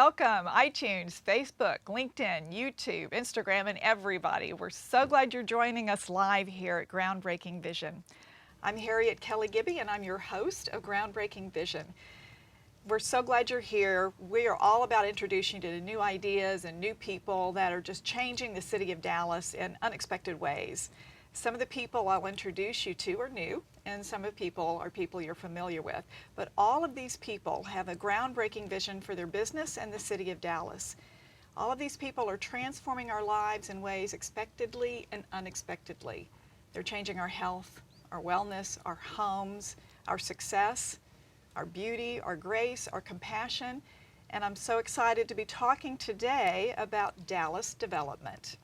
Welcome, iTunes, Facebook, LinkedIn, YouTube, Instagram, and everybody. We're so glad you're joining us live here at Groundbreaking Vision. I'm Harriet Kelly Gibby, and I'm your host of Groundbreaking Vision. We're so glad you're here. We are all about introducing you to new ideas and new people that are just changing the city of Dallas in unexpected ways. Some of the people I'll introduce you to are new, and some of the people are people you're familiar with. But all of these people have a groundbreaking vision for their business and the city of Dallas. All of these people are transforming our lives in ways expectedly and unexpectedly. They're changing our health, our wellness, our homes, our success, our beauty, our grace, our compassion. And I'm so excited to be talking today about Dallas development.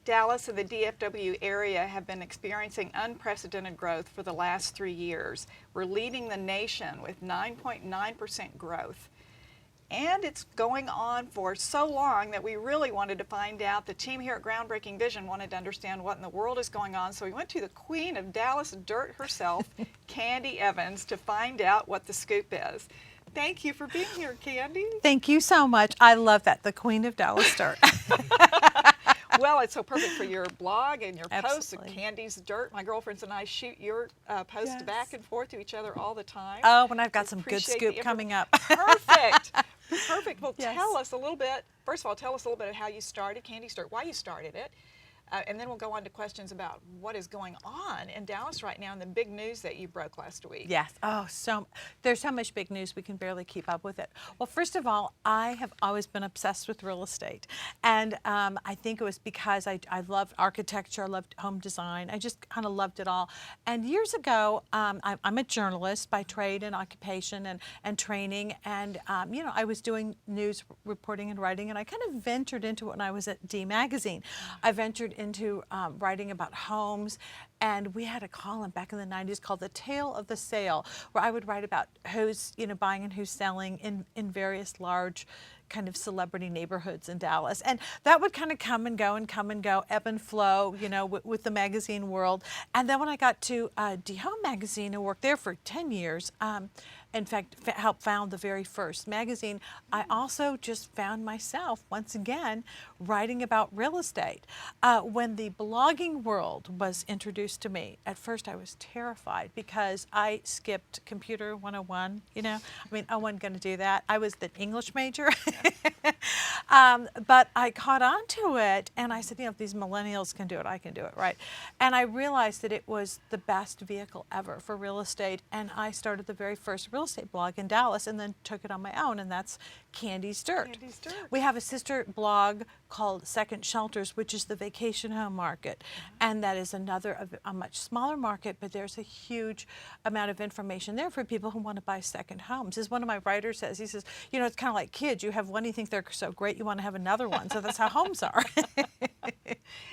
Dallas and the DFW area have been experiencing unprecedented growth for the last 3 years. We're leading the nation with 9.9% growth. And it's going on for so long that we really wanted to find out. The team here at Groundbreaking Vision wanted to understand what in the world is going on. So we went to the queen of Dallas dirt herself, Candy Evans, to find out what the scoop is. Thank you for being here, Candy. Thank you so much. I love that, the queen of Dallas dirt. Well, it's so perfect for your blog and your posts. Absolutely. Candy's Dirt. My girlfriends and I shoot your posts Yes. back and forth to each other all the time. Oh, and I've got some good Appreciate scoop the coming up. Perfect. Perfect. Well, Yes. tell us a little bit. First of all, tell us a little bit of how you started Candy's Dirt, why you started it. And then we'll go on to questions about what is going on in Dallas right now and the big news that you broke last week. Yes. Oh, there's so much big news we can barely keep up with it. Well, first of all, I have always been obsessed with real estate, and I think it was because I loved architecture, I loved home design. I just kind of loved it all. And years ago, I'm a journalist by trade and occupation and training, and I was doing news reporting and writing, and I kind of ventured into it when I was at D Magazine. I ventured into writing about homes, and we had a column back in the 90s called The Tale of the Sale, where I would write about who's buying and who's selling in various large kind of celebrity neighborhoods in Dallas. And that would kind of come and go, ebb and flow, with the magazine world. And then when I got to D Home Magazine and worked there for 10 years, in fact, helped found the very first magazine, I also just found myself, once again, writing about real estate. When the blogging world was introduced to me, at first I was terrified because I skipped Computer 101, I wasn't going to do that. I was the English major. But I caught on to it, and I said, if these millennials can do it, I can do it, right? And I realized that it was the best vehicle ever for real estate, and I started the very first real estate blog in Dallas and then took it on my own, and that's Candy's Dirt. Candy's Dirt. We have a sister blog called Second Shelters, which is the vacation home market, and that is a much smaller market, but there's a huge amount of information there for people who want to buy second homes. As one of my writers says, he says, it's kind of like kids. You have one, you think they're so great, you want to have another one. So that's how homes are.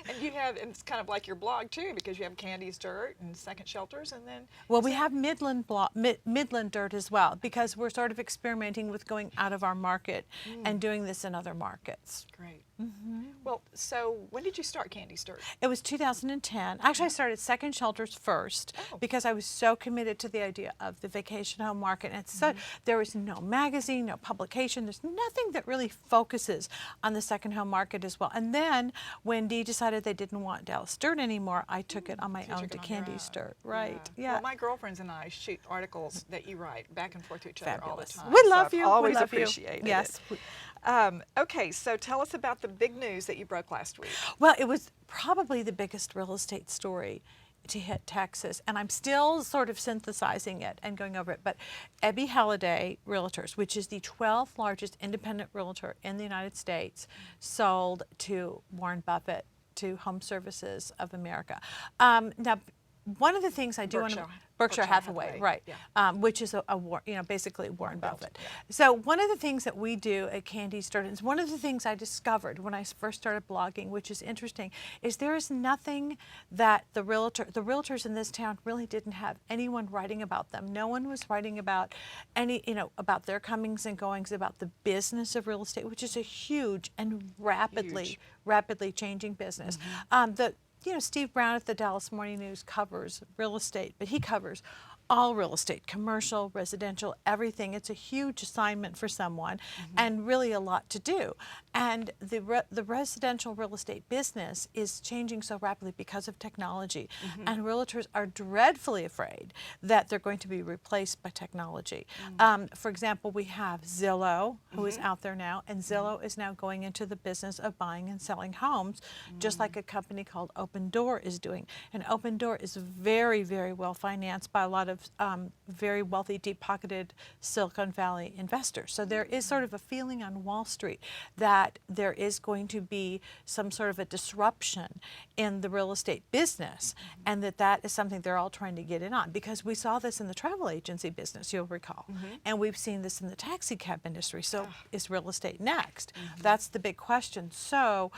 And it's kind of like your blog too, because you have Candy's Dirt and Second Shelters, and then. Well, we have Midland Dirt as well, because we're sort of experimenting with going out of our market and doing this in other markets. Great. Well, so when did you start Candy's Dirt? It was 2010. Actually, I started Second Shelters first because I was so committed to the idea of the vacation home market. And there was no magazine, no publication. There's nothing that really focuses on the second home market as well. And then when Dee decided they didn't want Dallas Dirt anymore, I took it on my own to Candy's Dirt. Right. Yeah. Well, my girlfriends and I shoot articles that you write back and forth to each other all the time. We love you. Always we love appreciated you. Yes. Okay, so tell us about the big news that you broke last week. Well, it was probably the biggest real estate story to hit Texas, and I'm still sort of synthesizing it and going over it, but Ebby Halliday Realtors, which is the 12th largest independent realtor in the United States, sold to Warren Buffett, to Home Services of America. Now, one of the things I do want to Berkshire Hathaway, right? Yeah. Which is basically Warren Buffett. Yeah. So one of the things that we do at Candy's Dirt, and one of the things I discovered when I first started blogging, which is interesting, is there is nothing that the realtors in this town really didn't have anyone writing about them. No one was writing about about their comings and goings, about the business of real estate, which is a huge and rapidly changing business. Steve Brown at the Dallas Morning News covers real estate, but he covers all real estate, commercial, residential, everything. It's a huge assignment for someone and really a lot to do. And the residential real estate business is changing so rapidly because of technology. And realtors are dreadfully afraid that they're going to be replaced by technology. For example, we have Zillow, who is out there now, and Zillow is now going into the business of buying and selling homes, just like a company called Open Door is doing. And Open Door is very, very well financed by a lot of very wealthy, deep-pocketed Silicon Valley investors. So there is sort of a feeling on Wall Street that there is going to be some sort of a disruption in the real estate business, and that is something they're all trying to get in on, because we saw this in the travel agency business, you'll recall, and we've seen this in the taxi cab industry. So is real estate next? That's the big question. So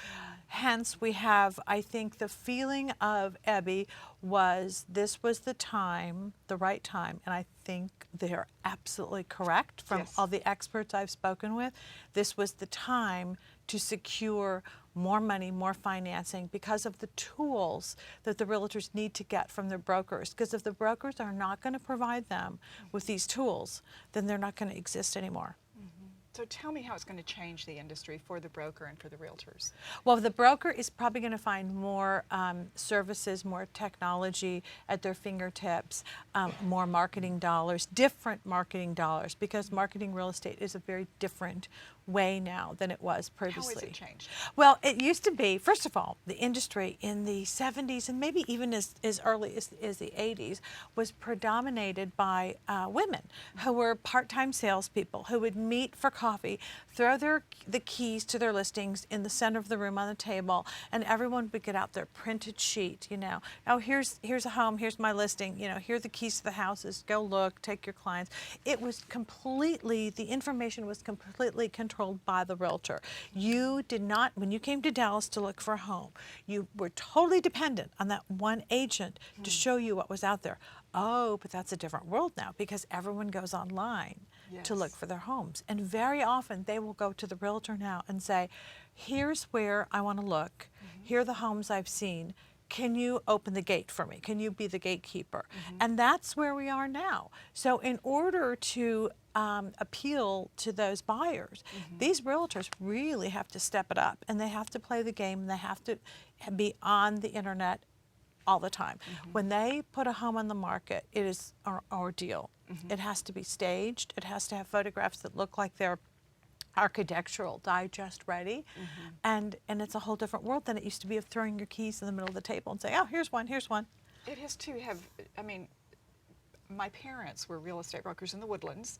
hence we have, I think the feeling of Ebby was this was the time, the right time, and I think they're absolutely correct from all the experts I've spoken with. This was the time to secure more money, more financing, because of the tools that the realtors need to get from their brokers. Because if the brokers are not going to provide them with these tools, then they're not going to exist anymore. So tell me how it's going to change the industry for the broker and for the realtors. Well, the broker is probably going to find more services, more technology at their fingertips, more marketing dollars, different marketing dollars, because marketing real estate is a very different way now than it was previously. How has it changed? Well, it used to be, first of all, the industry in the 70s and maybe even as early as the 80s was predominated by women who were part-time salespeople who would meet for coffee, throw the keys to their listings in the center of the room on the table, and everyone would get out their printed sheet, oh, here's a home, here's my listing, here are the keys to the houses, go look, take your clients. It was completely, the information was completely controlled by the realtor. You did not, when you came to Dallas to look for a home, you were totally dependent on that one agent to show you what was out there. Oh, but that's a different world now, because everyone goes online to look for their homes. And very often they will go to the realtor now and say, here's where I want to look. Here are the homes I've seen. Can you open the gate for me? Can you be the gatekeeper? And that's where we are now. So in order to appeal to those buyers, these realtors really have to step it up, and they have to play the game, and they have to be on the internet all the time. When they put a home on the market, it is an ordeal. It has to be staged. It has to have photographs that look like they're architectural digest ready, and it's a whole different world than it used to be of throwing your keys in the middle of the table and saying, oh, here's one, here's one. It has to have, I mean, my parents were real estate brokers in the Woodlands,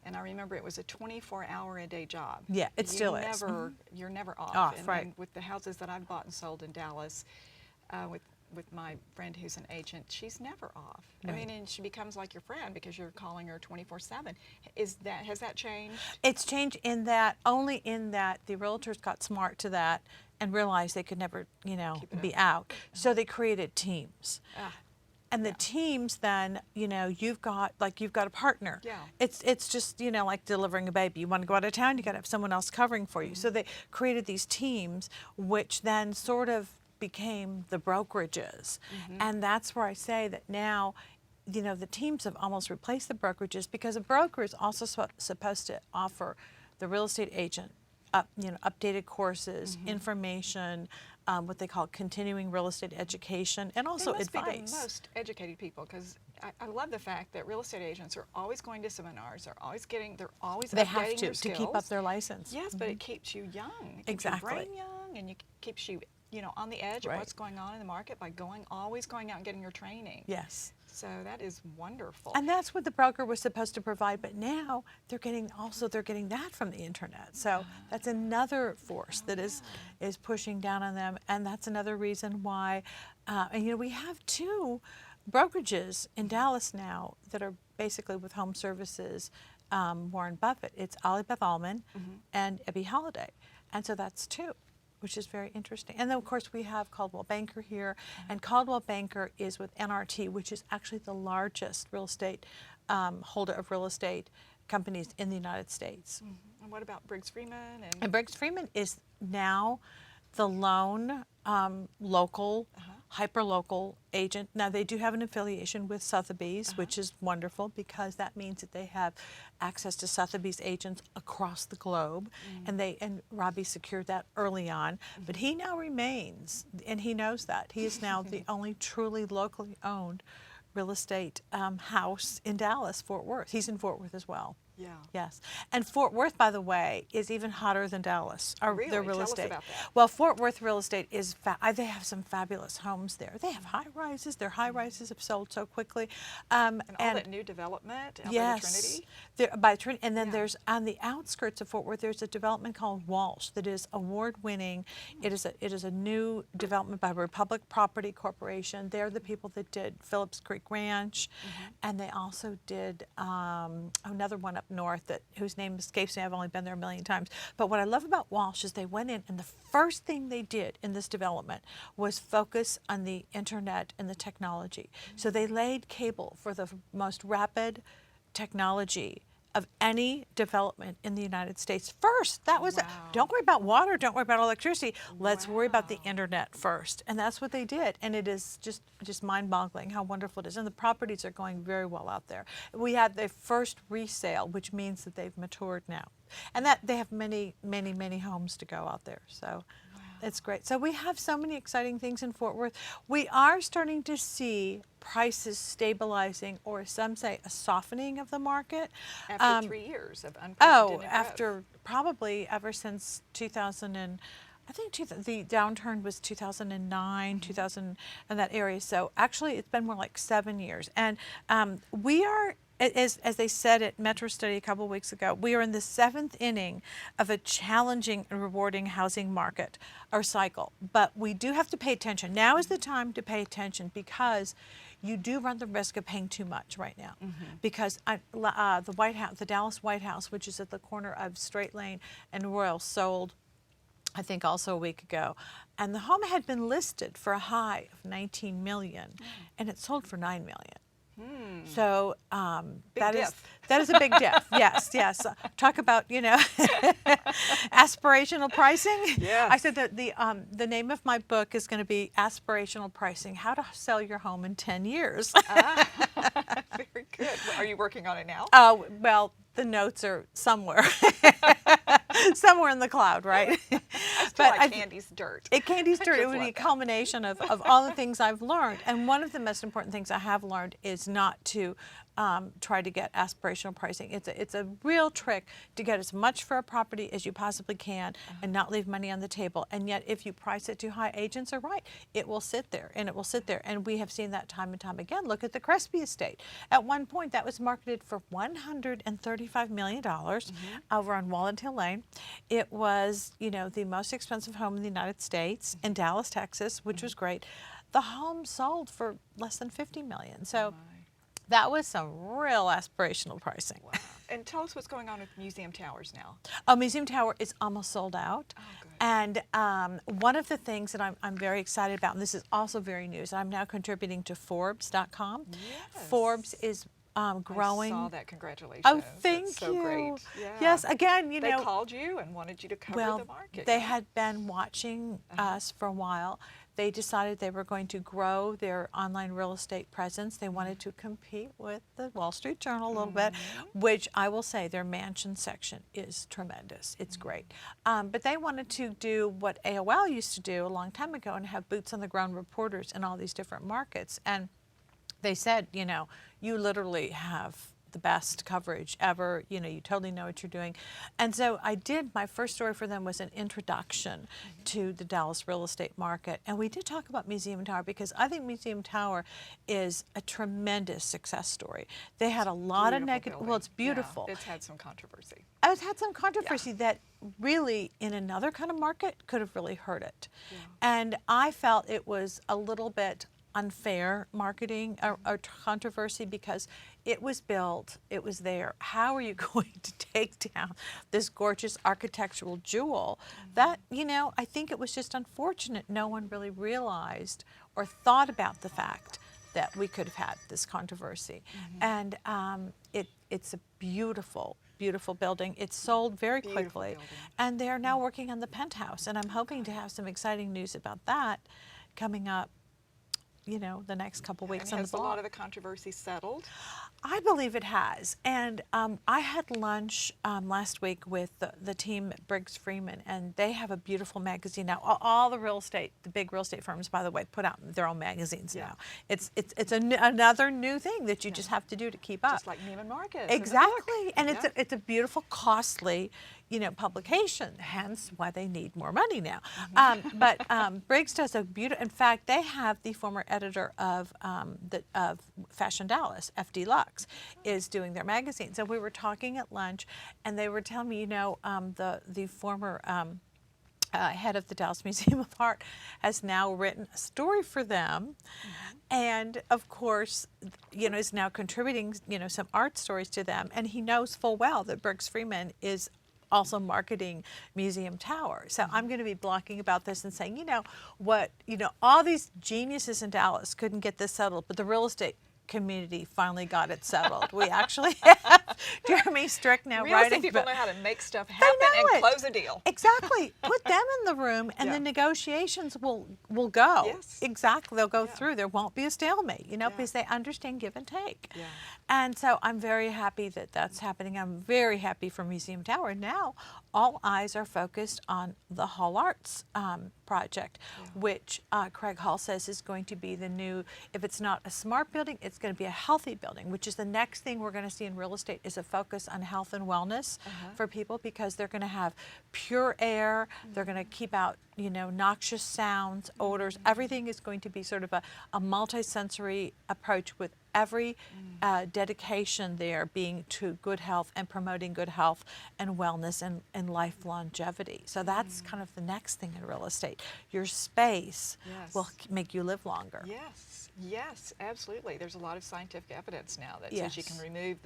and I remember it was a 24-hour-a-day job. Yeah, it still is. You're never off. Right. And with the houses that I've bought and sold in Dallas, with my friend who's an agent, she's never off. Right. I mean, and she becomes like your friend because you're calling her 24/7. Has that changed? It's changed in that, only in that the realtors got smart to that and realized they could never, be out. So they created teams. And the teams then, you've got a partner. Yeah. It's just, like delivering a baby. You want to go out of town, you got to have someone else covering for you. So they created these teams, which then sort of became the brokerages. And that's where I say that now, the teams have almost replaced the brokerages, because a broker is also supposed to offer the real estate agent updated courses, information, what they call continuing real estate education, and also advice. They must be the most educated people, because I love the fact that real estate agents are always going to seminars, they're always updating their skills. To keep up their license. Yes, but it keeps you young. It keeps Exactly. your brain young, and it keeps you on the edge of what's going on in the market by always going out and getting your training. Yes. So that is wonderful. And that's what the broker was supposed to provide, but now they're getting that from the internet. So that's another force that is pushing down on them, and that's another reason why. And we have two brokerages in Dallas now that are basically with home services. Warren Buffett. It's Ali Beth Allman and Ebby Holiday, and so that's two, which is very interesting. And then, of course, we have Coldwell Banker here, and Coldwell Banker is with NRT, which is actually the largest real estate holder of real estate companies in the United States. And what about Briggs Freeman? And Briggs Freeman is now the lone local hyper-local agent. Now, they do have an affiliation with Sotheby's, which is wonderful because that means that they have access to Sotheby's agents across the globe, and Robbie secured that early on. But he now remains, and he knows that. He is now the only truly locally owned real estate house in Dallas, Fort Worth. He's in Fort Worth as well. Yeah. Yes. And Fort Worth, by the way, is even hotter than Dallas. Really? Their real Tell us estate. about that. Well, Fort Worth real estate is, they have some fabulous homes there. They have high rises. Their high rises have sold so quickly. And all that new development out by the Trinity? By Trinity. And then Yeah. there's, on the outskirts of Fort Worth, there's a development called Walsh that is award-winning. It is a new development by Republic Property Corporation. They're the people that did Phillips Creek Ranch. And they also did another one up north whose name escapes me. I've only been there a million times. But what I love about Walsh is they went in, and the first thing they did in this development was focus on the internet and the technology. So they laid cable for the most rapid technology of any development in the United States first. That was, don't worry about water, don't worry about electricity. Let's worry about the internet first. And that's what they did. And it is just mind-boggling how wonderful it is. And the properties are going very well out there. We had the first resale, which means that they've matured now. And that they have many, many, many homes to go out there. So it's great. So we have so many exciting things in Fort Worth. We are starting to see prices stabilizing, or some say a softening of the market. After 3 years of unprecedented growth. After probably ever since 2000 and I think the downturn was 2009, 2000, in that area. So actually, it's been more like 7 years. And we are, as they said at Metro Study a couple of weeks ago, we are in the 7th inning of a challenging and rewarding housing market or cycle. But we do have to pay attention. Now is the time to pay attention, because you do run the risk of paying too much right now. Because the White House, the Dallas White House, which is at the corner of Straight Lane and Royal, sold, I think, also a week ago, and the home had been listed for a high of 19 million, and it sold for 9 million. So that is a big diff. Yes. Talk about, aspirational pricing. Yes. I said that the name of my book is going to be Aspirational Pricing: How to Sell Your Home in 10 Years. Very good. Are you working on it now? Oh, well, the notes are somewhere. Somewhere in the cloud, right? I feel like Candy's dirt. Candy's dirt. It would be a that. culmination of all the things I've learned. And one of the most important things I have learned is not to try to get aspirational pricing. It's a real trick to get as much for a property as you possibly can and not leave money on the table. And yet, if you price it too high, agents are right. It will sit there, and it will sit there. And we have seen that time and time again. Look at the Crespi estate. At one point, that was marketed for $135 million over on Walnut Hill Lane. It was, the most expensive home in the United States in Dallas, Texas, which was great. The home sold for less than $50 million. So that was some real aspirational pricing. Wow. And tell us what's going on with Museum Towers now. Oh, Museum Tower is almost sold out. Oh, good. And one of the things that I'm very excited about, and this is also very news, I'm now contributing to Forbes.com. Yes. Forbes is growing. I saw that. Congratulations. Oh, thank That's so you. great. Yeah. Yes, again, They called you and wanted you to cover the market. They had been watching us for a while. They decided they were going to grow their online real estate presence. They wanted to compete with the Wall Street Journal a little bit, which I will say their mansion section is tremendous. It's great. But they wanted to do what AOL used to do a long time ago and have boots on the ground reporters in all these different markets. And they said, you literally have the best coverage ever. You totally know what you're doing. And so I did, my first story for them was an introduction to the Dallas real estate market. And we did talk about Museum Tower, because I think Museum Tower is a tremendous success story. They had a lot of negative, well, it's beautiful. Yeah, it's had some controversy. It's had some controversy that really, in another kind of market, could have really hurt it. Yeah. And I felt it was a little bit unfair marketing or controversy, because it was built, it was there. How are you going to take down this gorgeous architectural jewel? That, I think it was just unfortunate no one really realized or thought about the fact that we could have had this controversy. And it's a beautiful, beautiful building. It's sold very quickly. And they're now working on the penthouse. And I'm hoping to have some exciting news about that coming up the next couple weeks And on the has a blog. lot of the controversy settled? I believe it has. And I had lunch last week with the team at Briggs Freeman, and they have a beautiful magazine now. All the big real estate firms, by the way, put out their own magazines now. It's another new thing that you just have to do to keep up. Just like Neiman Marcus. in the book. Exactly, and Yeah. it's a beautiful, costly, publication. Hence, why they need more money now. But Briggs does a beautiful. In fact, they have the former editor of Fashion Dallas, FD Lux, is doing their magazine. So we were talking at lunch, and they were telling me, the former. Head of the Dallas Museum of Art has now written a story for them, and of course, is now contributing, some art stories to them. And he knows full well that Briggs Freeman is also marketing Museum Tower. So I'm going to be blogging about this and saying, all these geniuses in Dallas couldn't get this settled, but the real estate community finally got it settled. We actually have Jeremy Strick now Real estate writing. people know how to make stuff happen know and it. close a deal. Exactly. Put them in the room, and Yeah. the negotiations will go. Yes. Exactly. They'll go Yeah. through. There won't be a stalemate, Yeah. because they understand give and take. Yeah. And so I'm very happy that that's happening. I'm very happy for Museum Tower. Now all eyes are focused on the Hall Arts project, which Craig Hall says is going to be the new, if it's not a smart building, it's going to be a healthy building, which is the next thing we're going to see in real estate, is a focus on health and wellness for people, because they're going to have pure air, they're going to keep out noxious sounds, odors. Everything is going to be sort of a multi-sensory approach, with every dedication there being to good health and promoting good health and wellness and life longevity. So that's kind of the next thing in real estate. Your space will make you live longer. Yes, absolutely. There's a lot of scientific evidence now that says you can Yes. remove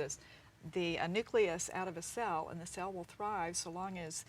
the nucleus out of a cell, and the cell will thrive so long as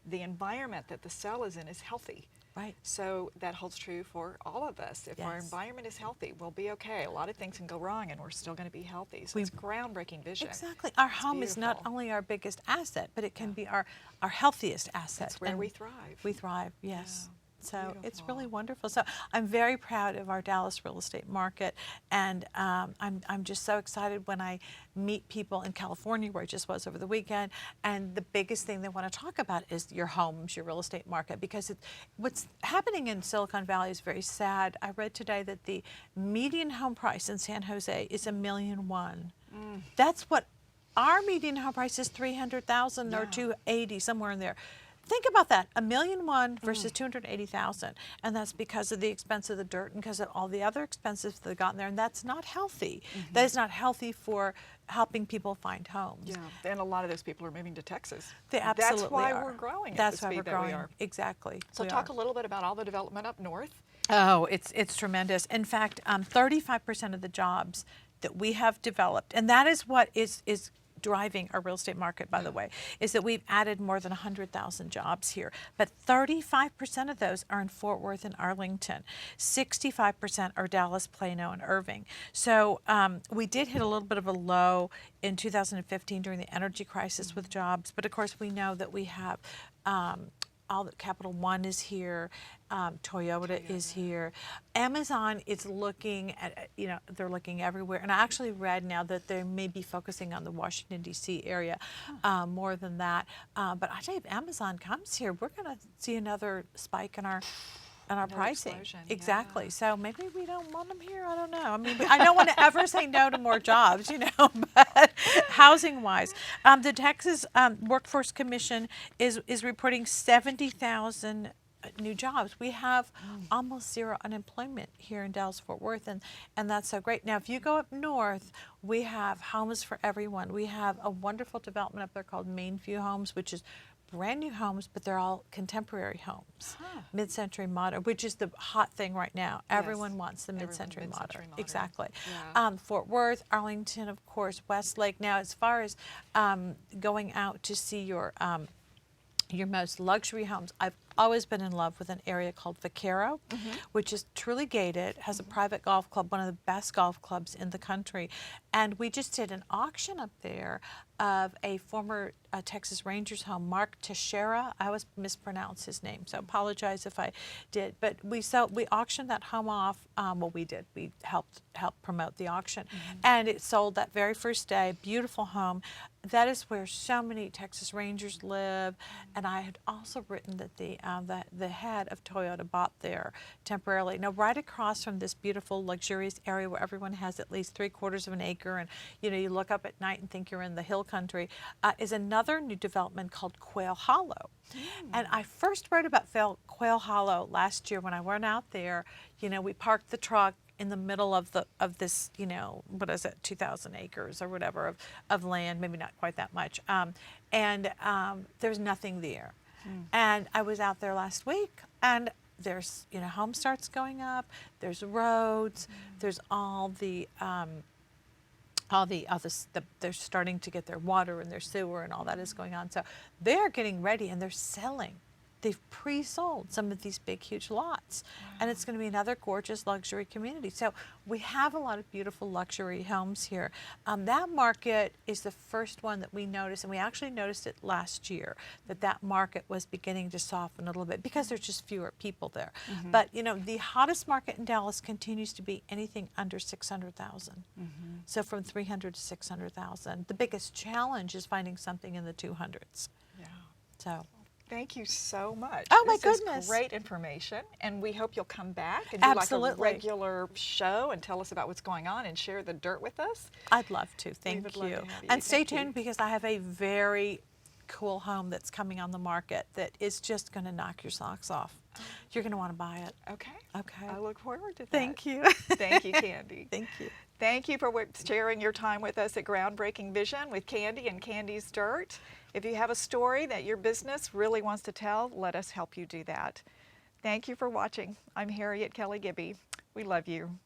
the environment that the cell is in is healthy. Right. So that holds true for all of us. If our Yes. environment is healthy, we'll be okay. A lot of things can go wrong, and we're still going to be healthy. So it's groundbreaking vision. Exactly. Our It's home is not beautiful. only our biggest asset, but it can be our healthiest asset. It's where and we thrive. We thrive, yes. So it's really Beautiful. wonderful. So I'm very proud of our Dallas real estate market, and I'm just so excited when I meet people in California, where I just was over the weekend, and the biggest thing they want to talk about is your homes, your real estate market, because what's happening in Silicon Valley is very sad. I read today that the median home price in San Jose is $1.1 million. That's what our median home price is, 300,000 or Yeah. 280, somewhere in there. Think about that, $1.1 million versus 280,000, and that's because of the expense of the dirt and because of all the other expenses that got in there, and that's not healthy. That is not healthy for helping people find homes. Yeah, and a lot of those people are moving to Texas. They absolutely That's why are. we're growing at That's the why speed we're that growing. we are. Exactly. So we talk are. a little bit about all the development up north. Oh, it's tremendous. In fact, 35% of the jobs that we have developed, and that is what is driving our real estate market, by the way, is that we've added more than 100,000 jobs here. But 35% of those are in Fort Worth and Arlington. 65% are Dallas, Plano, and Irving. So we did hit a little bit of a low in 2015 during the energy crisis with jobs. But of course, we know that we have all the Capital One is here, Toyota is here. Amazon is looking at, they're looking everywhere. And I actually read now that they may be focusing on the Washington, D.C. area more than that. But I tell you, if Amazon comes here, we're going to see another spike in our pricing. explosion, Exactly. yeah. So maybe we don't want them here. I don't know. I mean, I don't want to ever say no to more jobs, but housing-wise. The Texas Workforce Commission is reporting 70,000 new jobs. We have almost zero unemployment here in Dallas-Fort Worth, and that's so great. Now, if you go up north, we have Homes for Everyone. We have a wonderful development up there called Mainview Homes, which is brand new homes, but they're all contemporary homes, mid-century modern, which is the hot thing right now. Everyone wants the Everyone mid-century mid-century modern. modern. Exactly. Yeah. Fort Worth, Arlington, of course, Westlake. Now, as far as going out to see your most luxury homes, I've always been in love with an area called Vaquero, which is truly gated, has a private golf club, one of the best golf clubs in the country. And we just did an auction up there of a former Texas Rangers home, Mark Teixeira. I always mispronounce his name, so apologize if I did. But we auctioned that home off. Well, we did. We helped promote the auction, and it sold that very first day. Beautiful home. That is where so many Texas Rangers live, and I had also written that the head of Toyota bought there temporarily. Now, right across from this beautiful, luxurious area where everyone has at least 3/4 of an acre, and you look up at night and think you're in the hill country, is another new development called Quail Hollow. And I first wrote about Quail Hollow last year when I went out there. We parked the truck in the middle of this, what is it, 2,000 acres or whatever of land, maybe not quite that much. There's nothing there. And I was out there last week, and there's, home starts going up, there's roads, there's they're starting to get their water and their sewer and all that is going on. So they're getting ready and they're selling. They've pre-sold some of these big, huge lots. And it's going to be another gorgeous luxury community. So we have a lot of beautiful luxury homes here. That market is the first one that we noticed, and we actually noticed it last year, that market was beginning to soften a little bit because there's just fewer people there. But, the hottest market in Dallas continues to be anything under 600,000. So from 300 to 600,000. The biggest challenge is finding something in the 200s. Yeah. So. Thank you so much. Oh, my This goodness. is great information, and we hope you'll come back and do like a Absolutely. regular show and tell us about what's going on and share the dirt with us. I'd love to. Thank would love you. to have you. And stay Thank you. tuned because I have a very cool home that's coming on the market that is just going to knock your socks off. You're going to want to buy it. Okay. Okay. I look forward to that. Thank you. Thank you, Candy. Thank you. Thank you for sharing your time with us at Groundbreaking Vision with Candy and Candy's Dirt. If you have a story that your business really wants to tell, let us help you do that. Thank you for watching. I'm Harriet Kelly Gibby. We love you.